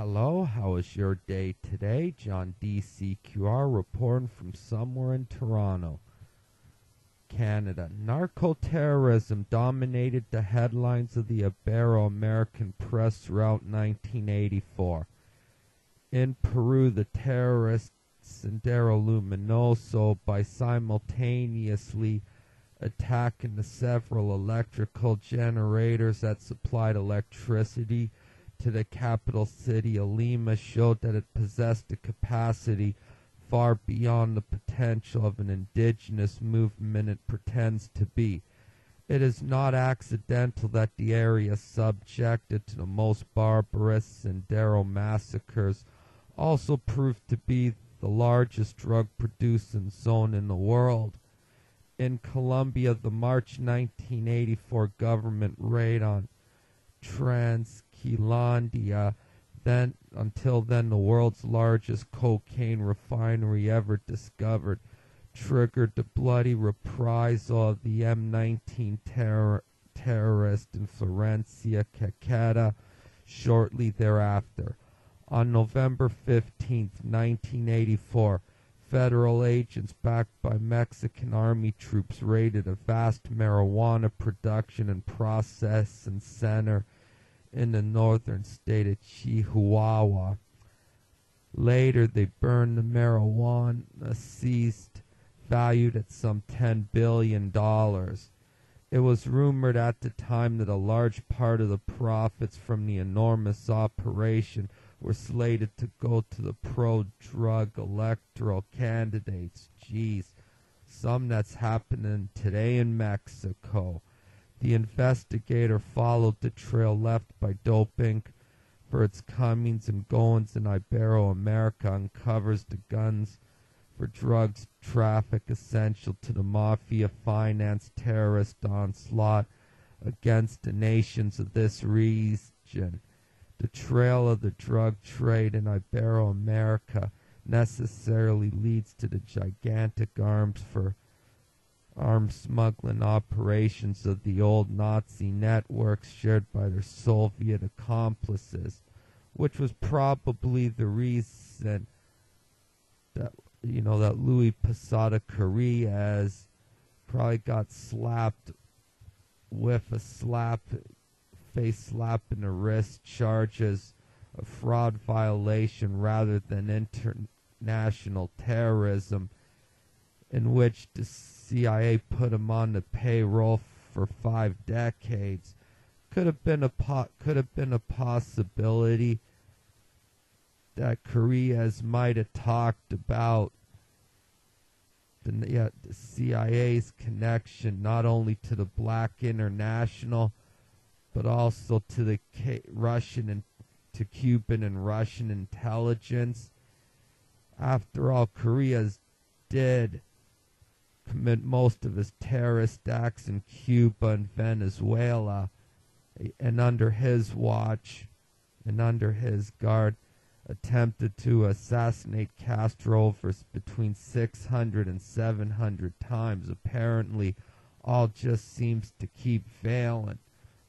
Hello, how was your day today? John DCQR reporting from somewhere in Toronto, Canada. Narco-terrorism dominated the headlines of the Ibero-American press throughout 1984. In Peru, the terrorist Sendero Luminoso, by simultaneously attacking the several electrical generators that supplied electricity to the capital city of Lima, showed that it possessed a capacity far beyond the potential of an indigenous movement it pretends to be. It is not accidental that the area subjected to the most barbarous Sendero massacres also proved to be the largest drug-producing zone in the world. In Colombia, the March 1984 government raid on Transquilandia, until then the world's largest cocaine refinery ever discovered, triggered the bloody reprisal of the M19 terrorist in Florencia, Caqueta, shortly thereafter. On November 15, 1984, federal agents backed by Mexican army troops raided a vast marijuana production and processing center in the northern state of Chihuahua. Later, they burned the marijuana seized, valued at some $10 billion. It was rumored at the time that a large part of the profits from the enormous operation were slated to go to the pro-drug electoral candidates. Jeez, some that's happening today in Mexico. The investigator followed the trail left by Dope Inc. for its comings and goings in Ibero-America, uncovers the guns for drugs traffic essential to the mafia-financed terrorist onslaught against the nations of this region. The trail of the drug trade in Ibero-America necessarily leads to the gigantic arms smuggling operations of the old Nazi networks shared by their Soviet accomplices, which was probably the reason that that Louis Posada Carrillas probably got slapped with a face slap in the wrist, charges of fraud violation rather than international terrorism, in which the CIA put him on the payroll for 5 decades. Could have been a possibility that Carrillas might have talked about the CIA's connection not only to the Black International, but also to the to Cuban and Russian intelligence. After all, Carrillas did commit most of his terrorist acts in Cuba and Venezuela, and under his watch and under his guard attempted to assassinate Castro over between 600 and 700 times. Apparently, all just seems to keep failing.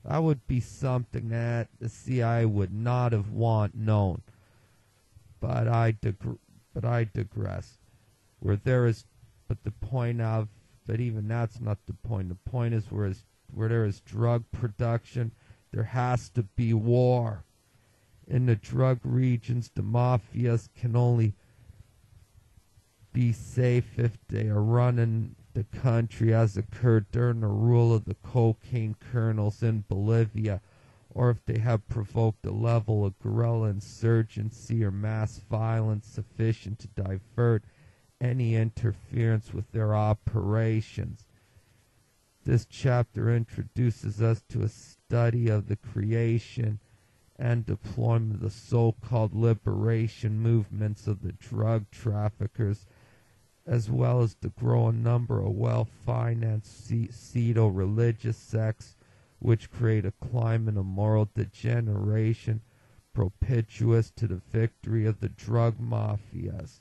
That would be something that the CIA would not have known. But I digress. But the point of, but even that's not the point. The point is where there is drug production, there has to be war. In the drug regions, the mafias can only be safe if they are running the country, as occurred during the rule of the cocaine colonels in Bolivia, or if they have provoked a level of guerrilla insurgency or mass violence sufficient to divert any interference with their operations. This chapter introduces us to a study of the creation and deployment of the so-called liberation movements of the drug traffickers, as well as the growing number of well-financed pseudo-religious sects which create a climate of moral degeneration propitious to the victory of the drug mafias.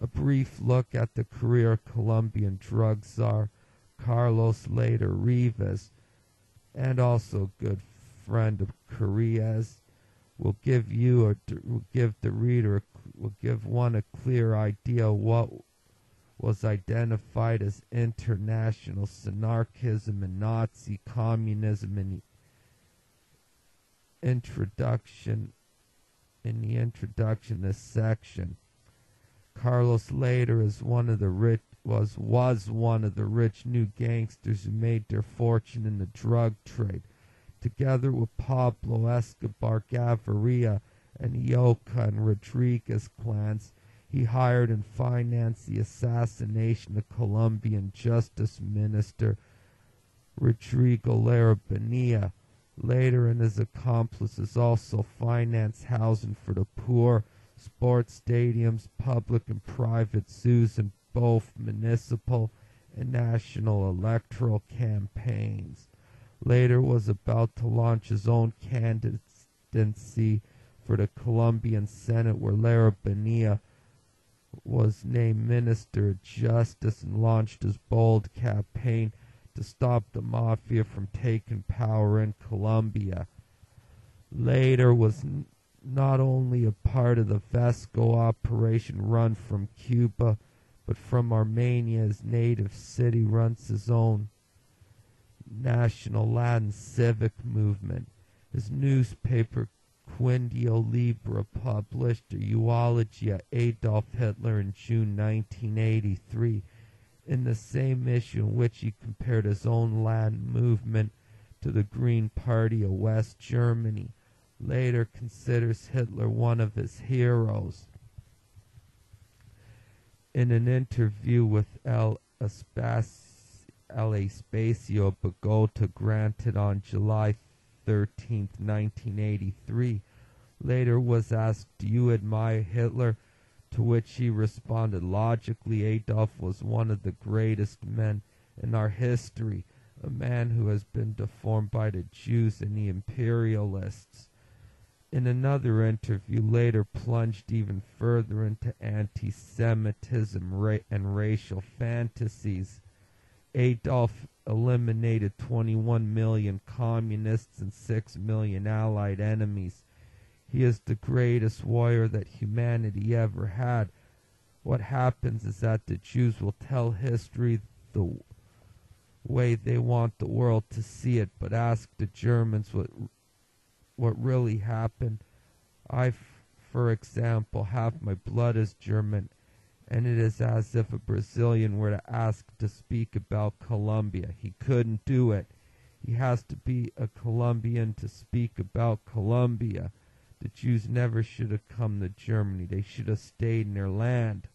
A brief look at the career of Colombian drug czar Carlos Rivas, and also a good friend of Carrillas, will give you or will give the reader will give one a clear idea what was identified as international synarchism and Nazi communism in the introduction this section. Carlos later is one of the rich was one of the rich new gangsters who made their fortune in the drug trade. Together with Pablo Escobar Gaviria and Ioca and Rodriguez clans, he hired and financed the assassination of Colombian Justice Minister Rodrigo Lara Bonilla. Later, and his accomplices also financed housing for the poor, sports stadiums, public and private zoos, and both municipal and national electoral campaigns. Later was about to launch his own candidacy for the Colombian Senate, where Lara Bonilla was named Minister of Justice and launched his bold campaign to stop the mafia from taking power in Colombia. Later was not only a part of the Vesco operation run from Cuba, but from Armenia. His native city runs his own national Latin civic movement. His newspaper Quindio Libre published a eulogy of Adolf Hitler in June 1983. In the same issue in which he compared his own Latin movement to the Green Party of West Germany, later considers Hitler one of his heroes. In an interview with El Espacio Bogota granted on July 13, 1983, later was asked, "Do you admire Hitler?" To which he responded logically, "Adolf was one of the greatest men in our history, a man who has been deformed by the Jews and the imperialists." In another interview, later plunged even further into anti-Semitism and racial fantasies. Adolf eliminated 21 million communists and 6 million allied enemies. He is the greatest warrior that humanity ever had. What happens is that the Jews will tell history the way they want the world to see it, but ask the Germans what really happened. For example, half my blood is German, and it is as if a Brazilian were to ask to speak about Colombia. He couldn't do it. He has to be a Colombian to speak about Colombia. The Jews never should have come to Germany. They should have stayed in their land.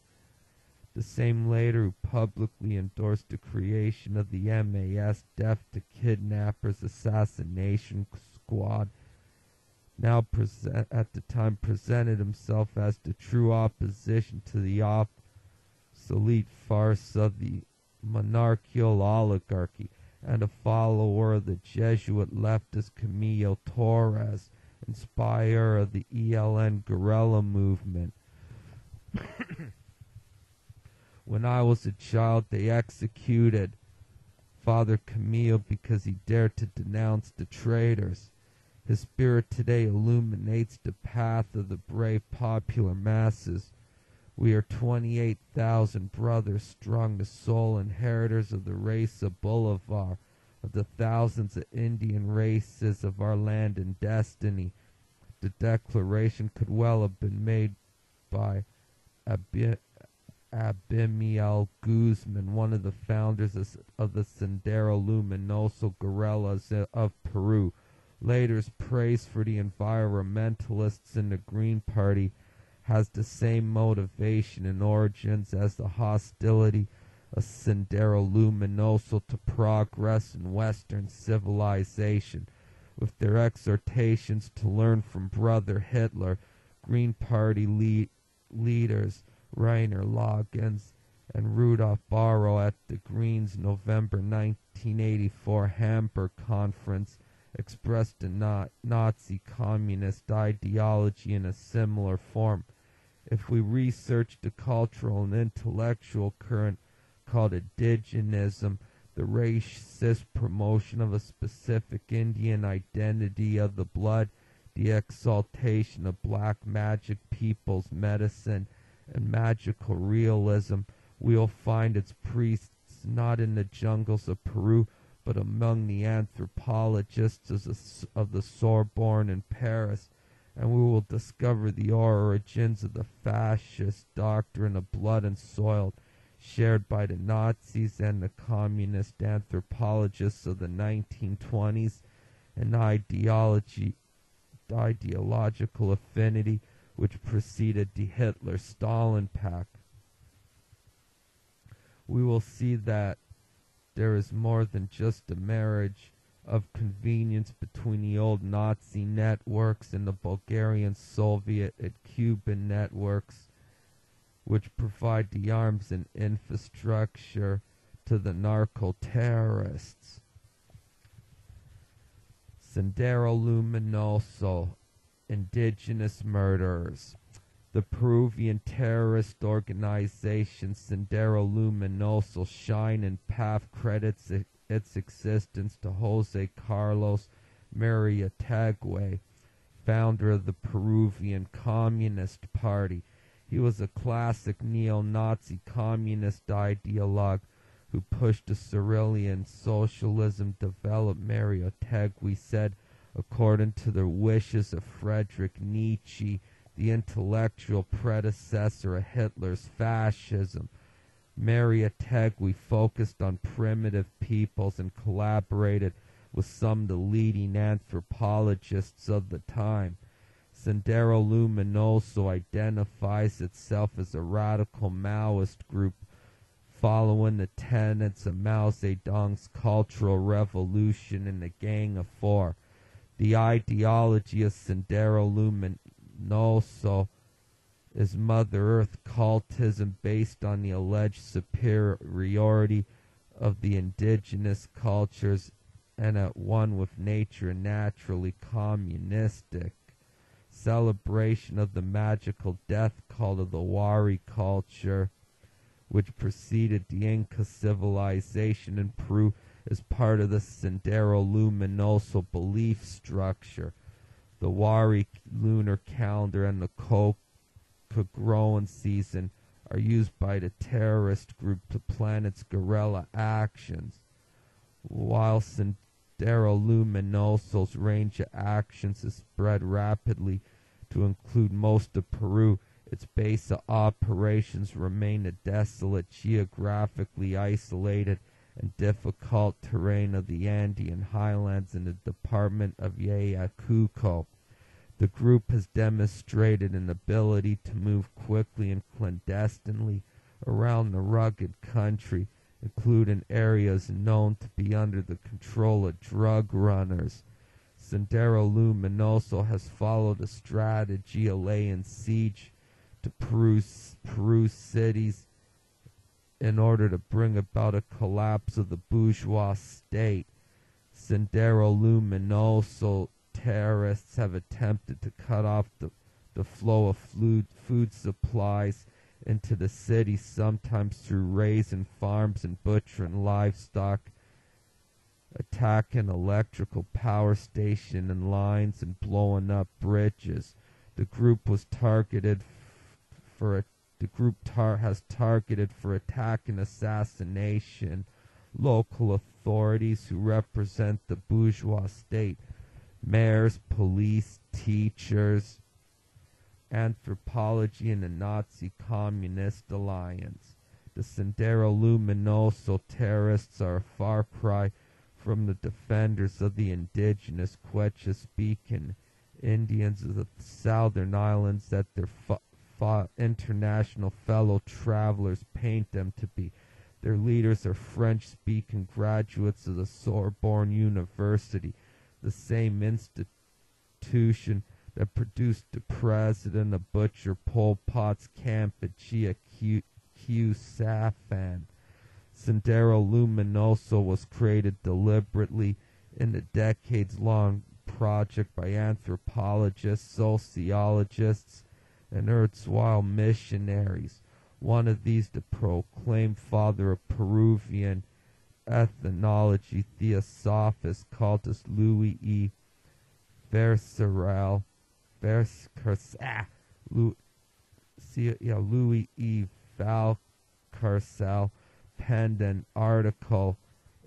The same later who publicly endorsed the creation of the MAS Death to Kidnappers Assassination Squad now at the time presented himself as the true opposition to the obsolete farce of the monarchical oligarchy and a follower of the Jesuit leftist Camilo Torres, inspirer of the ELN guerrilla movement. When I was a child, they executed Father Camille because he dared to denounce the traitors. His spirit today illuminates the path of the brave popular masses. We are 28,000 brothers strong, the sole inheritors of the race of Bolivar, of the thousands of Indian races of our land and destiny. The declaration could well have been made by Abimiel Guzman, one of the founders of the Sendero Luminoso guerrillas of Peru. Later's praise for the environmentalists in the Green Party has the same motivation and origins as the hostility of Sendero Luminoso to progress in Western civilization. With their exhortations to learn from Brother Hitler, Green Party leaders Rainer Loggins and Rudolf Barrow at the Greens' November 1984 Hamburg conference expressed a Nazi-Communist ideology in a similar form. If we research the cultural and intellectual current called indigenism, the racist promotion of a specific Indian identity of the blood, the exaltation of black magic, people's medicine, and magical realism, we will find its priests not in the jungles of Peru, but among the anthropologists of the Sorbonne in Paris, and we will discover the origins of the fascist doctrine of blood and soil shared by the Nazis and the communist anthropologists of the 1920s, an ideological affinity which preceded the Hitler-Stalin pact. We will see that there is more than just a marriage of convenience between the old Nazi networks and the Bulgarian, Soviet, and Cuban networks, which provide the arms and infrastructure to the narco-terrorists. Sendero Luminoso, indigenous murderers. The Peruvian terrorist organization Sendero Luminoso Shine and Path credits its existence to Jose Carlos Mariátegui, founder of the Peruvian Communist Party. He was a classic neo-Nazi communist ideologue who pushed a Cyrillian socialism developed. Mariátegui said, according to the wishes of Friedrich Nietzsche, the intellectual predecessor of Hitler's fascism. Mariátegui focused on primitive peoples and collaborated with some of the leading anthropologists of the time. Sendero Luminoso identifies itself as a radical Maoist group following the tenets of Mao Zedong's Cultural Revolution and the Gang of Four. The ideology of Sendero Luminoso is Mother Earth cultism based on the alleged superiority of the indigenous cultures and at one with nature and naturally communistic. Celebration of the magical death cult of the Wari culture, which preceded the Inca civilization in Peru, is part of the Sendero Luminoso belief structure. The Wari lunar calendar and the coca growing season are used by the terrorist group to plan its guerrilla actions. While Sendero Luminoso's range of actions is spread rapidly to include most of Peru, its base of operations remain the desolate, geographically isolated, and difficult terrain of the Andean highlands in the department of Ayacucho. The group has demonstrated an ability to move quickly and clandestinely around the rugged country, including areas known to be under the control of drug runners. Sendero Luminoso has followed a strategy of laying siege to Peru's cities in order to bring about a collapse of the bourgeois state. Sendero Luminoso terrorists have attempted to cut off the flow of food supplies into the city, sometimes through raising farms and butchering livestock, attacking electrical power station and lines, and blowing up bridges. The group was targeted has targeted for attack and assassination local authorities who represent the bourgeois state, mayors, police, teachers, anthropology, and the Nazi-Communist Alliance. The Sendero Luminoso terrorists are a far cry from the defenders of the indigenous Quechua-speaking Indians of the southern islands that their international fellow travelers paint them to be. Their leaders are French-speaking graduates of the Sorbonne University, the same institution that produced the president of Butcher Pol Pot's camp at Chia Q Safan. Sendero Luminoso was created deliberately in a decades-long project by anthropologists, sociologists, and erstwhile missionaries. One of these, the proclaimed father of Peruvian ethnology, Theosophist cultist Louis E. Verceral, Louis E. Valcarcel penned an article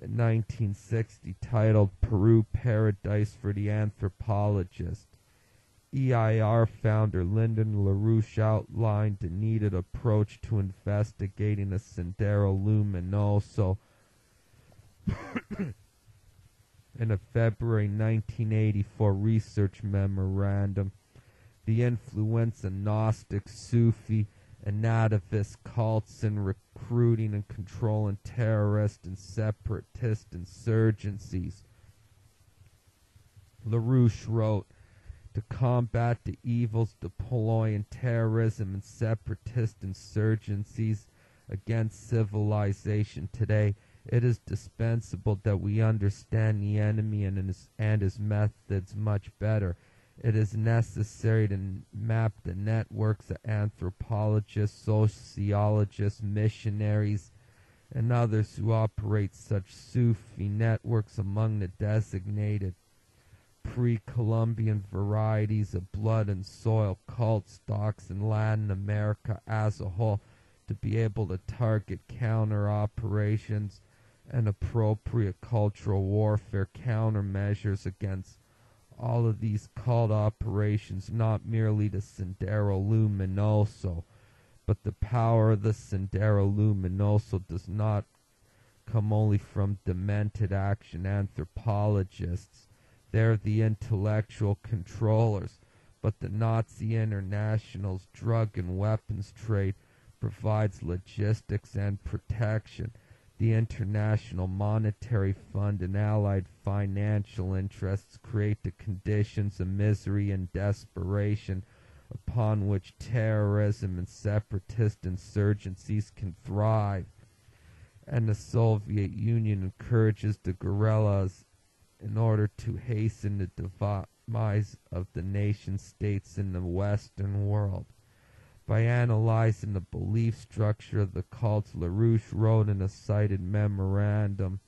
in 1960 titled Peru Paradise for the Anthropologist. EIR founder Lyndon LaRouche outlined a needed approach to investigating the Sendero Luminoso in a February 1984 research memorandum. The influence of Gnostic, Sufi, and nativist cults in recruiting and controlling terrorist and separatist insurgencies. LaRouche wrote, to combat the evils deploying terrorism and separatist insurgencies against civilization today, it is dispensable that we understand the enemy and his methods much better. It is necessary to map the networks of anthropologists, sociologists, missionaries, and others who operate such Sufi networks among the designated pre-Columbian varieties of blood and soil cult stocks in Latin America as a whole, to be able to target counter operations and appropriate cultural warfare countermeasures against all of these cult operations, not merely the Sendero Luminoso, but the power of the Sendero Luminoso does not come only from demented action anthropologists. They're the intellectual controllers, but the Nazi International's drug and weapons trade provides logistics and protection. The International Monetary Fund and allied financial interests create the conditions of misery and desperation upon which terrorism and separatist insurgencies can thrive. And the Soviet Union encourages the guerrillas in order to hasten the demise of the nation-states in the Western world. By analyzing the belief structure of the cults, LaRouche wrote in a cited memorandum,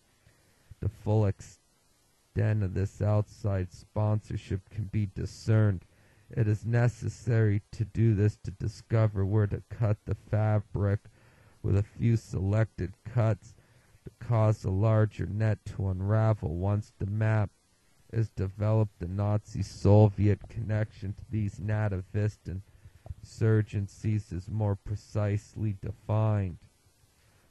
the full extent of this outside sponsorship can be discerned. It is necessary to do this to discover where to cut the fabric with a few selected cuts to cause a larger net to unravel. Once the map is developed, the Nazi-Soviet connection to these nativist insurgencies is more precisely defined.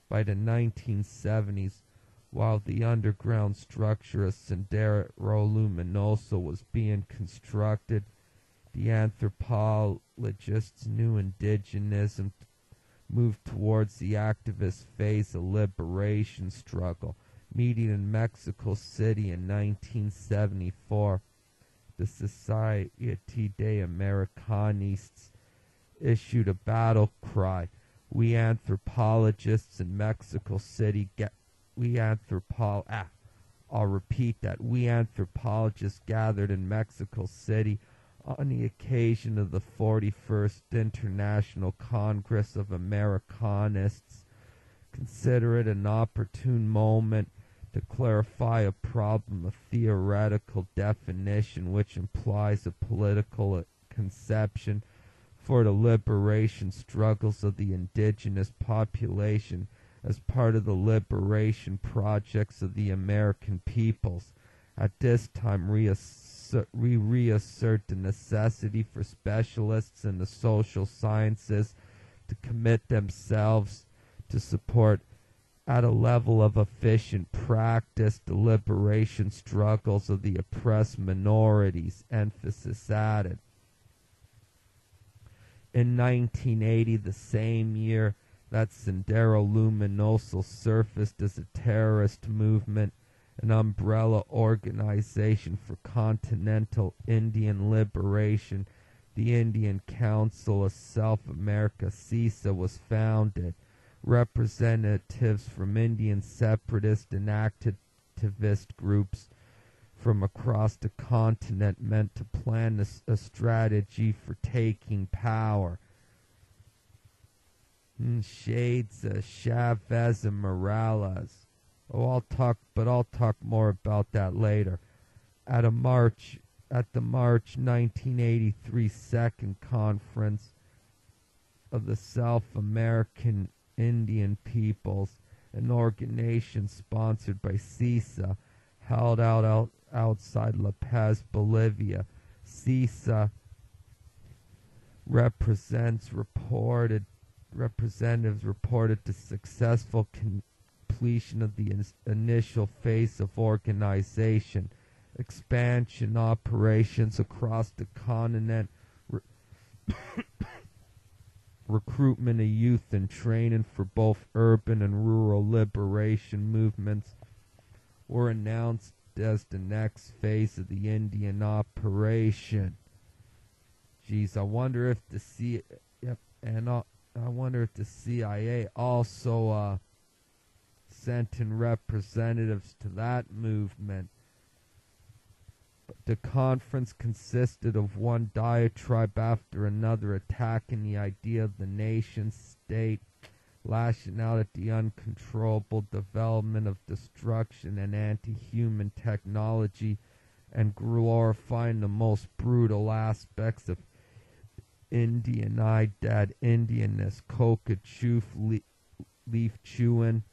By the 1970s, while the underground structure of Sendero Luminoso was being constructed, the anthropologists' new indigenism moved towards the activist phase of liberation struggle. Meeting in Mexico City in 1974, the Société des Americanistes issued a battle cry. We anthropologists in Mexico City I'll repeat that. We anthropologists gathered in Mexico City on the occasion of the 41st International Congress of Americanists. Consider it an opportune moment to clarify a problem of theoretical definition which implies a political conception for the liberation struggles of the indigenous population as part of the liberation projects of the American peoples. At this time, we reassert the necessity for specialists in the social sciences to commit themselves to support at a level of efficient practice the liberation struggles of the oppressed minorities, emphasis added. In 1980, the same year that Sendero Luminoso surfaced as a terrorist movement, an umbrella organization for continental Indian liberation, the Indian Council of South America, CISA, was founded. Representatives from Indian separatist and activist groups from across the continent meant to plan a strategy for taking power. Shades of Chavez and Morales. I'll talk more about that later. At a march at the March 1983 Second Conference of the South American Indian Peoples, an organization sponsored by CISA, held outside La Paz, Bolivia. CISA representatives reported the successful completion of the initial phase of organization, expansion operations across the continent, recruitment of youth and training for both urban and rural liberation movements were announced as the next phase of the Indian operation. Geez, I wonder if the CIA also sent in representatives to that movement. The conference consisted of one diatribe after another attacking the idea of the nation state, lashing out at the uncontrollable development of destruction and anti-human technology, and glorifying the most brutal aspects of Indianness, coca choof, leaf chewing,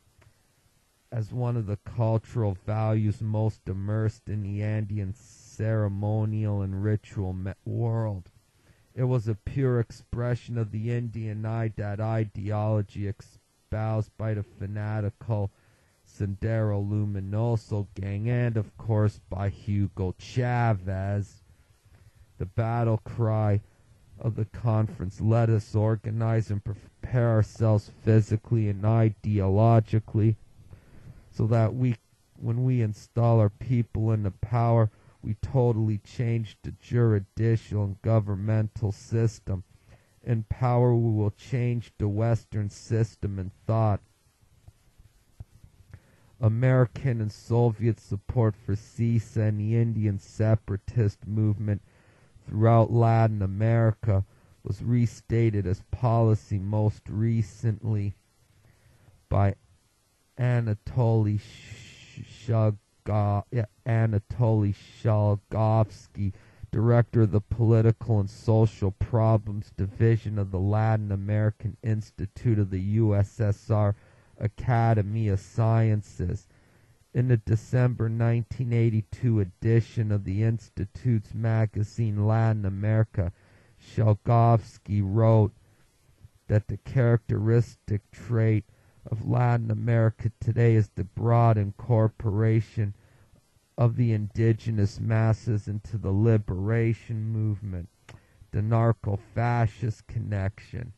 as one of the cultural values most immersed in the Andean ceremonial and ritual world. It was a pure expression of the Indian ideology espoused by the fanatical Sendero Luminoso gang and, of course, by Hugo Chavez. The battle cry of the conference: let us organize and prepare ourselves physically and ideologically so that when we install our people into power, we totally change the judicial and governmental system. In power, we will change the Western system and thought. American and Soviet support for CISA and the Indian separatist movement throughout Latin America was restated as policy most recently by Anatoly Shalgovsky, director of the Political and Social Problems Division of the Latin American Institute of the USSR Academy of Sciences. In the December 1982 edition of the Institute's magazine Latin America, Shalgovsky wrote that the characteristic trait of Latin America today is the broad incorporation of the indigenous masses into the liberation movement, the narco-fascist connection.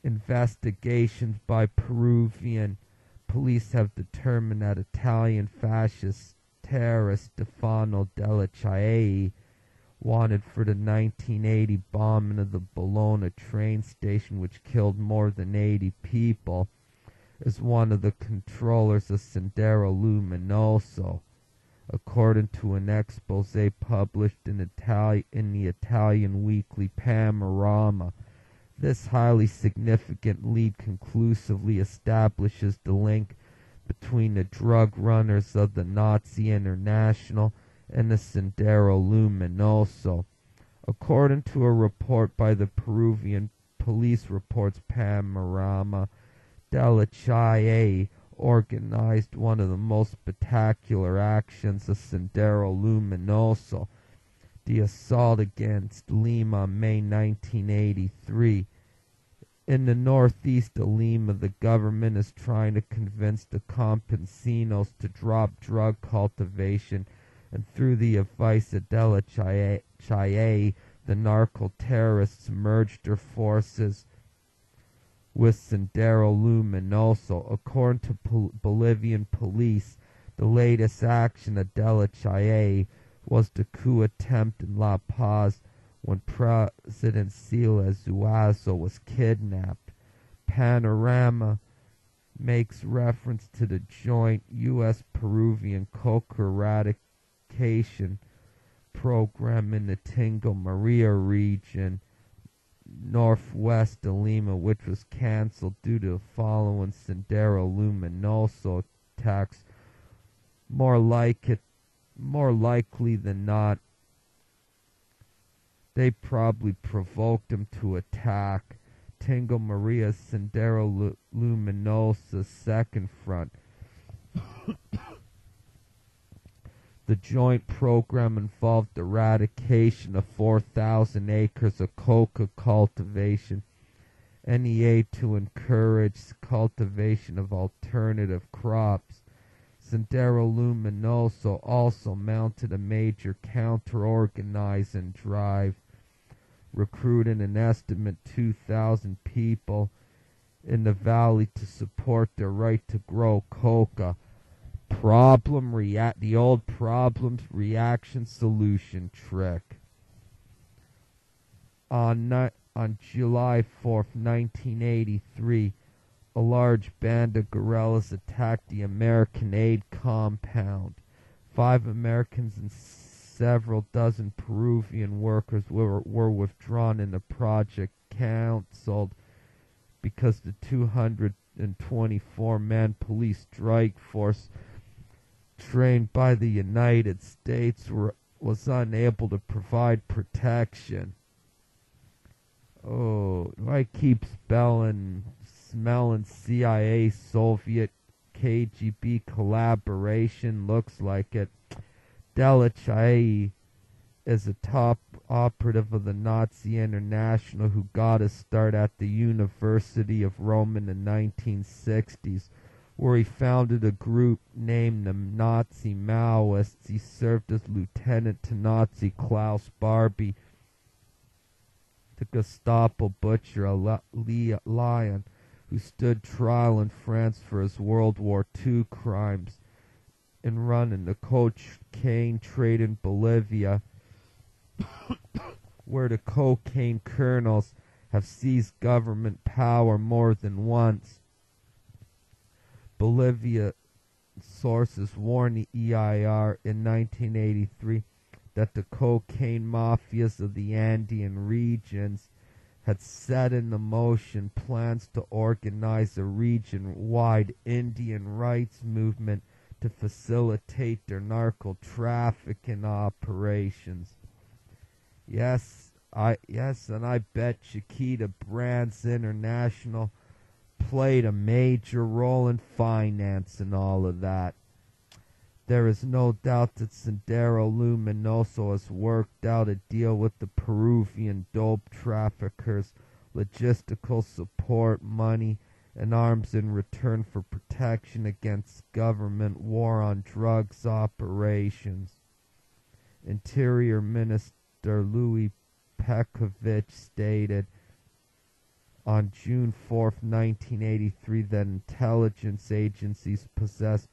Investigations by Peruvian police have determined that Italian fascist terrorist Stefano Della Chiaia, wanted for the 1980 bombing of the Bologna train station, which killed more than 80 people, is one of the controllers of Sendero Luminoso, according to an expose published in the Italian weekly Panorama. This highly significant lead conclusively establishes the link between the drug runners of the Nazi International and the Sendero Luminoso. According to a report by the Peruvian Police Reports Panorama, Della Chiaia organized one of the most spectacular actions of Sendero Luminoso, the assault against Lima, May 1983. In the northeast of Lima, the government is trying to convince the campesinos to drop drug cultivation, and through the advice of Della Chiaia, the narco-terrorists merged their forces with Sendero Luminoso. According to Bolivian police, the latest action of Della Chiaia was the coup attempt in La Paz when President Silas Zuazo was kidnapped. Panorama makes reference to the joint U.S.-Peruvian coca eradication program in the Tingo Maria region, northwest of Lima, which was canceled due to the following Sendero Luminoso attacks. More likely than not, They probably provoked him to attack Tingo Maria's Sendero Luminoso's second front. The joint program involved eradication of 4,000 acres of coca cultivation, NEA to encourage cultivation of alternative crops. Sendero Luminoso also mounted a major counter-organizing drive, recruiting an estimate 2,000 people in the valley to support their right to grow coca. The old problem reaction solution trick. On July 4th, 1983, a large band of guerrillas attacked the American aid compound. 5 Americans and several dozen Peruvian workers were withdrawn and the project canceled because the 224-man police strike force trained by the United States was unable to provide protection. Oh, I keep smelling CIA, Soviet, KGB collaboration. Looks like it. Delichai is a top operative of the Nazi International who got a start at the University of Rome in the 1960s, where he founded a group named the Nazi Maoists. He served as lieutenant to Nazi Klaus Barbie, the Gestapo butcher Lion, who stood trial in France for his World War II crimes, and running the cocaine trade in Bolivia, where the cocaine colonels have seized government power more than once. Bolivia sources warned the EIR in 1983 that the cocaine mafias of the Andean regions had set into motion plans to organize a region-wide Indian rights movement to facilitate their narco-trafficking operations. Yes, and I bet Chiquita Brands International played a major role in financing all of that. There is no doubt that Sendero Luminoso has worked out a deal with the Peruvian dope traffickers, logistical support, money, and arms in return for protection against government war on drugs operations. Interior Minister Louis Pekovich stated on June 4, 1983, that intelligence agencies possessed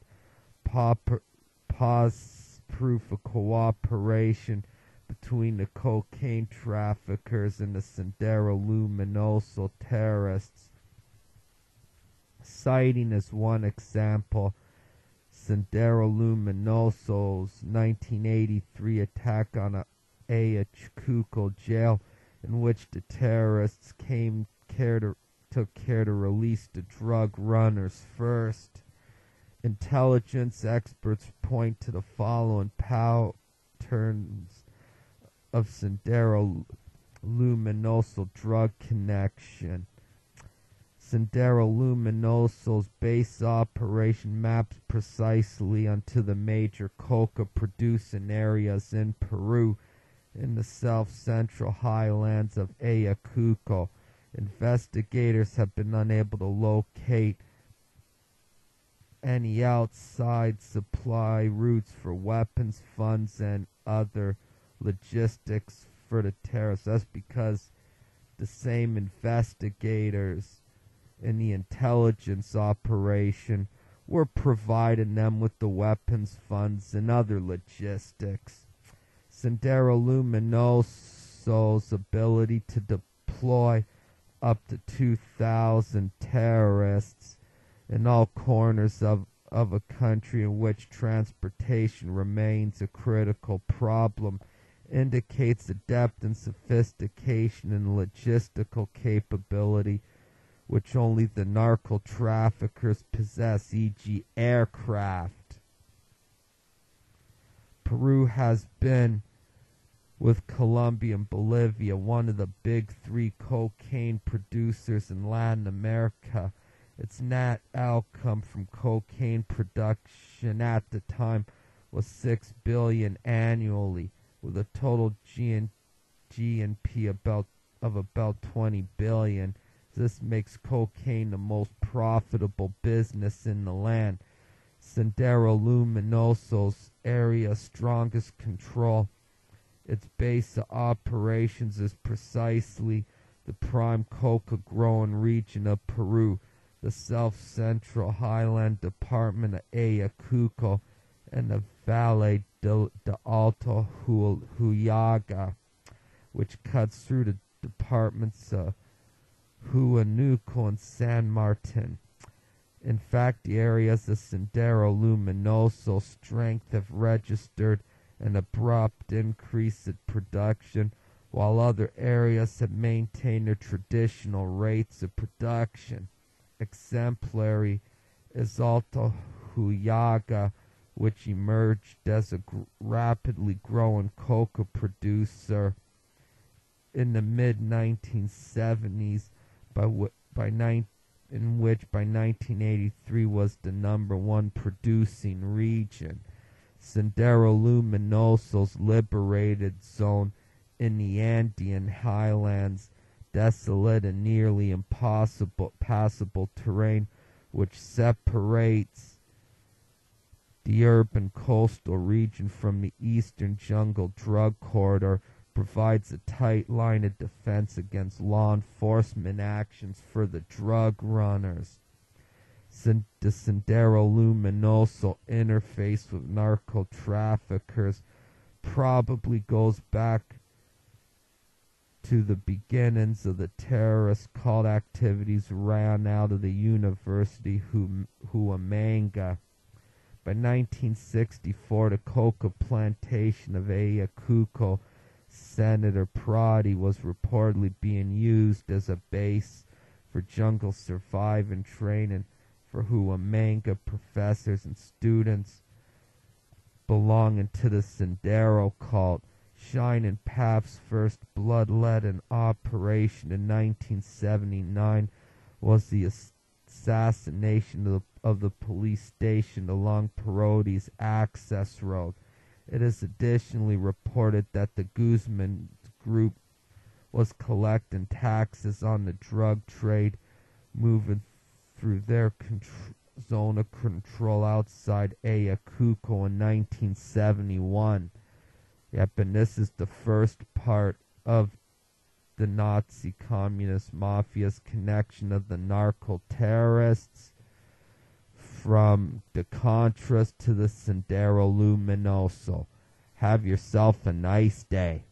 proof of cooperation between the cocaine traffickers and the Sendero Luminoso terrorists. Citing as one example Sendero Luminoso's 1983 attack on Ayacucho jail, in which the terrorists took care to release the drug runners first. Intelligence experts point to the following patterns of Sendero Luminoso drug connection. Sendero Luminoso's base operation maps precisely onto the major coca producing areas in Peru in the south-central highlands of Ayacucho. Investigators have been unable to locate any outside supply routes for weapons, funds, and other logistics for the terrorists. That's because the same investigators in the intelligence operation were providing them with the weapons, funds, and other logistics. Sendero Luminoso's ability to deploy up to 2,000 terrorists in all corners of a country in which transportation remains a critical problem indicates the depth and sophistication and logistical capability which only the narco traffickers possess, e.g. aircraft. Peru has been with Colombia and Bolivia, one of the big three cocaine producers in Latin America. Its net outcome from cocaine production at the time was $6 billion annually, with a total GNP of about $20 billion. This makes cocaine the most profitable business in the land. Sendero Luminoso's area strongest control. Its base of operations is precisely the prime coca-growing region of Peru, the south-central highland department of Ayacucho, and the Valle de Alto Huallaga, which cuts through the departments of Huánuco and San Martin. In fact, the areas of Sendero Luminoso strength have registered an abrupt increase in production, while other areas have maintained their traditional rates of production. Exemplary is Alto Huallaga, which emerged as a rapidly growing coca producer in the mid-1970s, in which by 1983 was the #1 producing region. Sendero Luminoso's liberated zone in the Andean highlands, desolate and nearly impossible passable terrain which separates the urban coastal region from the eastern jungle drug corridor, provides a tight line of defense against law enforcement actions for the drug runners. The Sendero Luminoso interface with narco traffickers probably goes back to the beginnings of the terrorist cult activities ran out of the University Huamanga. By 1964, the coca plantation of Ayacucho, Senator Prodi, was reportedly being used as a base for jungle survival training for Huamanga professors and students belonging to the Sendero cult. Shining Path's first bloodletting operation in 1979 was the assassination of the police station along Parodi's access road. It is additionally reported that the Guzman group was collecting taxes on the drug trade, moving through their zone of control outside Ayacucho in 1971. Yep, and this is the first part of the Nazi-Communist Mafia's connection of the narco terrorists from the Contras to the Sendero Luminoso. Have yourself a nice day.